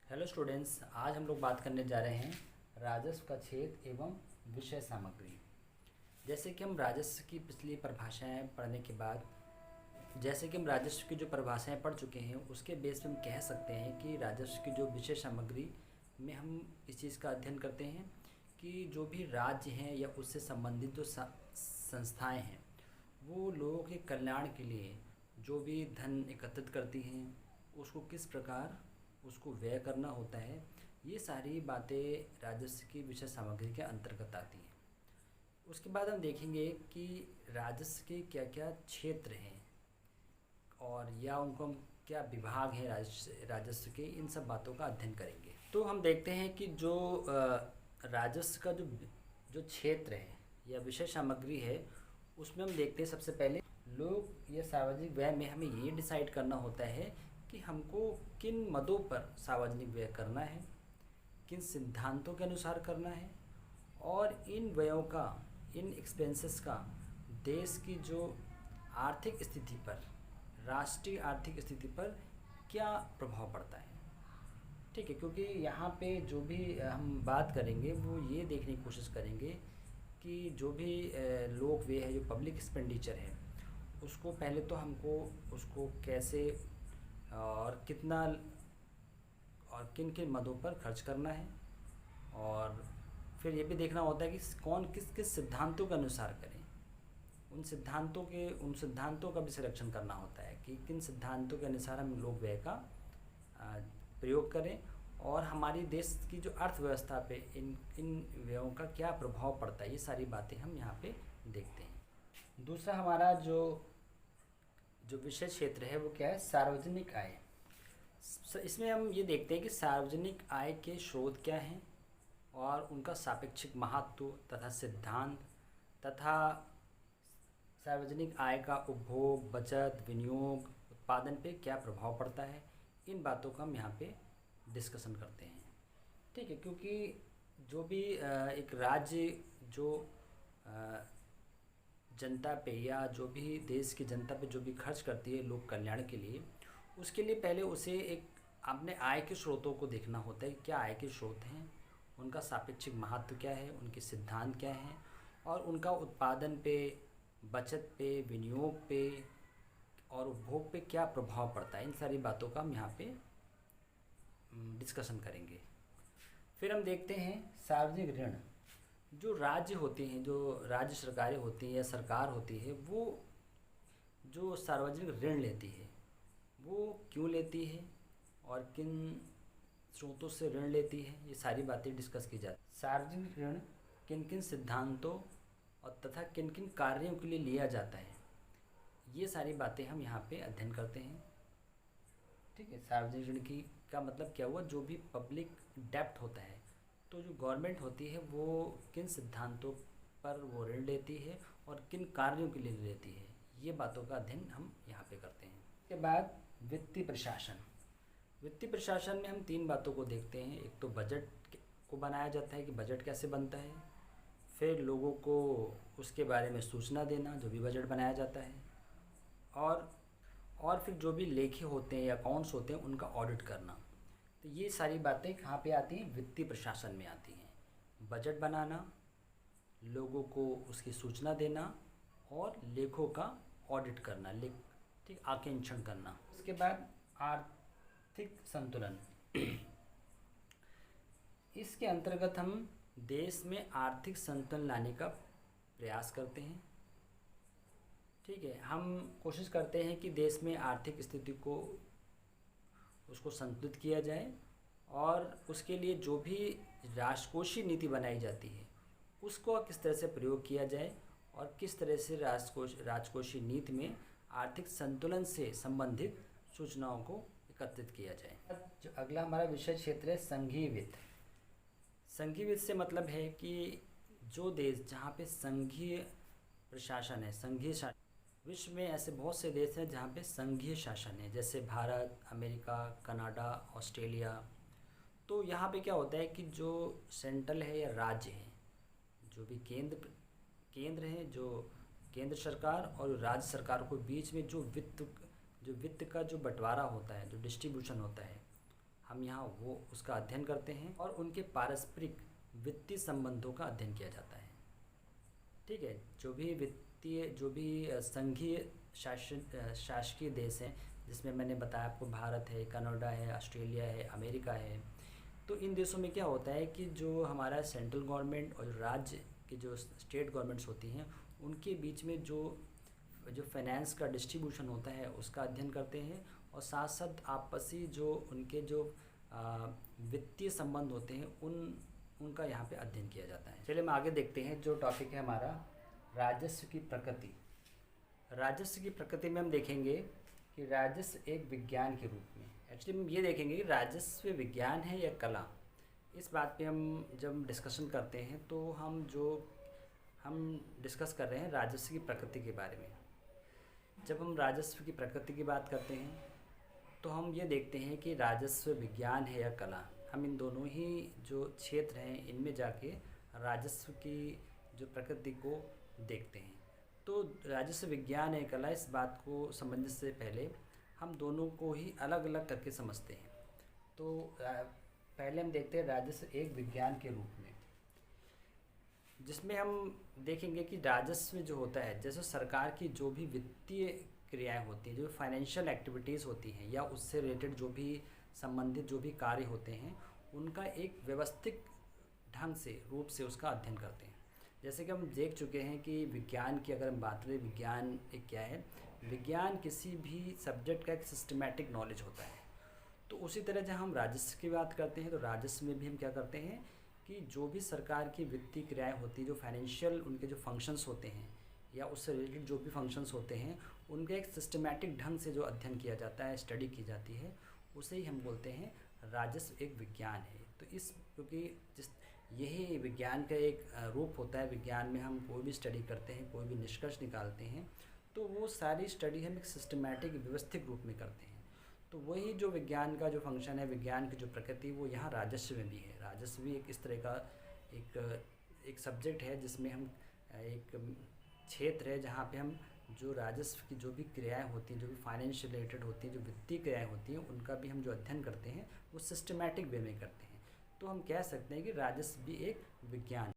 Hello students, आज हम लोग बात करने जा रहे हैं राजस्व का क्षेत्र एवं विषय सामग्री। जैसे कि हम राजस्व की पिछली परिभाषाएं पढ़ने के बाद जैसे कि हम राजस्व की जो परिभाषाएं पढ़ चुके हैं उसके बेस पे हम कह सकते हैं कि राजस्व की जो विषय सामग्री में हम इस चीज़ का अध्ययन करते हैं कि जो भी राज्य हैं या उससे संबंधित जो संस्थाएं हैं वो लोगों के कल्याण के लिए जो भी धन एकत्रित करती हैं उसको किस प्रकार उसको व्यय करना होता है। ये सारी बातें राजस्व की विषय सामग्री के अंतर्गत आती हैं। उसके बाद हम देखेंगे कि राजस्व के क्या क्या क्षेत्र हैं और या उनको हम क्या विभाग हैं राजस्व के, इन सब बातों का अध्ययन करेंगे। तो हम देखते हैं कि जो राजस्व का जो जो क्षेत्र है या विषय सामग्री है उसमें हम देखते हैं सबसे पहले लोग या सार्वजनिक व्यय में हमें ये डिसाइड करना होता है कि हमको किन मदों पर सार्वजनिक व्यय करना है, किन सिद्धांतों के अनुसार करना है और इन व्ययों का, इन एक्सपेंसेस का देश की जो आर्थिक स्थिति पर, राष्ट्रीय आर्थिक स्थिति पर क्या प्रभाव पड़ता है। ठीक है, क्योंकि यहाँ पे जो भी हम बात करेंगे वो ये देखने की कोशिश करेंगे कि जो भी लोक व्यय है, जो पब्लिक एक्सपेंडिचर है, उसको पहले तो हमको उसको कैसे और कितना और किन किन मदों पर खर्च करना है और फिर ये भी देखना होता है कि कौन किस किस सिद्धांतों के अनुसार करें। उन सिद्धांतों का भी सिलेक्शन करना होता है कि किन सिद्धांतों के अनुसार हम लोग व्यय का प्रयोग करें और हमारी देश की जो अर्थव्यवस्था पे इन इन व्ययों का क्या प्रभाव पड़ता है। ये सारी बातें हम यहाँ पे देखते हैं। दूसरा हमारा जो जो विषय क्षेत्र है वो क्या है, सार्वजनिक आय। इसमें हम ये देखते हैं कि सार्वजनिक आय के स्रोत क्या हैं और उनका सापेक्षिक महत्व तथा सिद्धांत तथा सार्वजनिक आय का उपभोग, बचत, विनियोग, उत्पादन पे क्या प्रभाव पड़ता है। इन बातों का हम यहाँ पे डिस्कशन करते हैं। ठीक है, क्योंकि जो भी एक राज्य जो जनता पे या जो भी देश की जनता पे जो भी खर्च करती है लोक कल्याण के लिए, उसके लिए पहले उसे एक अपने आय के स्रोतों को देखना होता है। क्या आय के स्रोत हैं, उनका सापेक्षिक महत्व क्या है, उनके सिद्धांत क्या हैं और उनका उत्पादन पे, बचत पे, विनियोग पे और उपभोग पे क्या प्रभाव पड़ता है। इन सारी बातों का हम यहाँ पे डिस्कशन करेंगे। फिर हम देखते हैं सार्वजनिक ऋण। जो राज्य होते हैं, जो राज्य सरकारें होती हैं या सरकार होती है, वो जो सार्वजनिक ऋण लेती है वो क्यों लेती है और किन स्रोतों से ऋण लेती है, ये सारी बातें डिस्कस की जाती है। सार्वजनिक ऋण किन किन सिद्धांतों और तथा किन किन कार्यों के लिए लिया जाता है, ये सारी बातें हम यहाँ पे अध्ययन करते हैं। ठीक है, सार्वजनिक ऋण की का मतलब क्या हुआ, जो भी पब्लिक डेप्ट होता है, तो जो गवर्नमेंट होती है वो किन सिद्धांतों पर वो ऋण लेती है और किन कार्यों के लिए लेती है, ये बातों का अध्ययन हम यहाँ पे करते हैं। इसके बाद वित्तीय प्रशासन। वित्तीय प्रशासन में हम तीन बातों को देखते हैं। एक तो बजट को बनाया जाता है कि बजट कैसे बनता है, फिर लोगों को उसके बारे में सूचना देना जो भी बजट बनाया जाता है, और फिर जो भी लेखे होते हैं या अकाउंट्स होते हैं उनका ऑडिट करना। तो ये सारी बातें कहाँ पे आती हैं, वित्तीय प्रशासन में आती हैं। बजट बनाना, लोगों को उसकी सूचना देना और लेखों का ऑडिट करना, ठीक, आकेंक्षण करना। उसके बाद आर्थिक संतुलन। इसके अंतर्गत हम देश में आर्थिक संतुलन लाने का प्रयास करते हैं। ठीक है, हम कोशिश करते हैं कि देश में आर्थिक स्थिति को उसको संतुलित किया जाए और उसके लिए जो भी राजकोषीय नीति बनाई जाती है उसको किस तरह से प्रयोग किया जाए और किस तरह से राजकोषीय नीति में आर्थिक संतुलन से संबंधित सूचनाओं को एकत्रित किया जाए। जो अगला हमारा विषय क्षेत्र है संघीय वित्त। संघीय वित्त से मतलब है कि जो देश जहाँ पे संघीय प्रशासन है, संघीय शासन, विश्व में ऐसे बहुत से देश हैं जहाँ पे संघीय शासन है, जैसे भारत, अमेरिका, कनाडा, ऑस्ट्रेलिया। तो यहाँ पे क्या होता है कि जो सेंट्रल है या राज्य है, जो भी केंद्र है, जो केंद्र सरकार और राज्य सरकार के बीच में जो वित्त का जो बंटवारा होता है, जो डिस्ट्रीब्यूशन होता है, हम यहाँ वो उसका अध्ययन करते हैं और उनके पारस्परिक वित्तीय संबंधों का अध्ययन किया जाता है। ठीक है, जो भी वित्तीय जो भी संघीय शासकीय देश हैं, जिसमें मैंने बताया आपको भारत है, कनाडा है, ऑस्ट्रेलिया है, अमेरिका है। तो इन देशों में क्या होता है कि जो हमारा सेंट्रल गवर्नमेंट और राज्य की जो स्टेट गवर्नमेंट्स होती हैं, उनके बीच में जो जो फाइनेंस का डिस्ट्रीब्यूशन होता है उसका अध्ययन करते हैं, और साथ साथ आपसी जो उनके जो वित्तीय संबंध होते हैं उनका यहाँ पे अध्ययन किया जाता है। चलिए हम आगे देखते हैं। जो टॉपिक है हमारा राजस्व की प्रकृति। राजस्व की प्रकृति में हम देखेंगे कि राजस्व एक विज्ञान के रूप में, एक्चुअली हम ये देखेंगे कि राजस्व विज्ञान है या कला। इस बात पे हम जब डिस्कशन करते हैं तो हम डिस्कस कर रहे हैं राजस्व की प्रकृति के बारे में। जब हम राजस्व की प्रकृति की बात करते हैं तो हम ये देखते हैं कि राजस्व विज्ञान है या कला। हम इन दोनों ही जो क्षेत्र हैं इनमें जाके राजस्व की जो प्रकृति को देखते हैं। तो राजस्व विज्ञान है कला, इस बात को समझने से पहले हम दोनों को ही अलग अलग करके समझते हैं। तो पहले हम देखते हैं राजस्व एक विज्ञान के रूप में, जिसमें हम देखेंगे कि राजस्व जो होता है, जैसे सरकार की जो भी वित्तीय क्रियाएं होती हैं, जो फाइनेंशियल एक्टिविटीज़ होती हैं या उससे रिलेटेड जो भी संबंधित जो भी कार्य होते हैं, उनका एक व्यवस्थित ढंग से रूप से उसका अध्ययन करते हैं। जैसे कि हम देख चुके हैं कि विज्ञान की अगर हम बात करें, विज्ञान एक क्या है, विज्ञान किसी भी सब्जेक्ट का एक सिस्टमैटिक नॉलेज होता है। तो उसी तरह जब हम राजस्व की बात करते हैं तो राजस्व में भी हम क्या करते हैं कि जो भी सरकार की वित्तीय क्रियाएं होती हैं, जो फाइनेंशियल उनके जो फंक्शंस होते हैं या उससे रिलेटेड जो भी फंक्शंस होते हैं, उनका एक सिस्टमैटिक ढंग से जो अध्ययन किया जाता है, स्टडी की जाती है, उसे ही हम बोलते हैं राजस्व एक विज्ञान है। तो इस क्योंकि यही विज्ञान का एक रूप होता है। विज्ञान में हम कोई भी स्टडी करते हैं, कोई भी निष्कर्ष निकालते हैं, तो वो सारी स्टडी हम एक सिस्टमैटिक व्यवस्थित रूप में करते हैं। तो वही जो विज्ञान का जो फंक्शन है, विज्ञान की जो प्रकृति, वो यहाँ राजस्व में भी है। राजस्व भी एक इस तरह का एक सब्जेक्ट है जिसमें हम एक क्षेत्र है जहाँ पे हम जो राजस्व की जो भी क्रियाएं होती हैं, जो भी फाइनेंशियल रिलेटेड होती हैं, जो वित्तीय क्रियाएं होती हैं, उनका भी हम जो अध्ययन करते हैं वो सिस्टमैटिक वे में करते हैं। तो हम कह सकते हैं कि राजस्व भी एक विज्ञान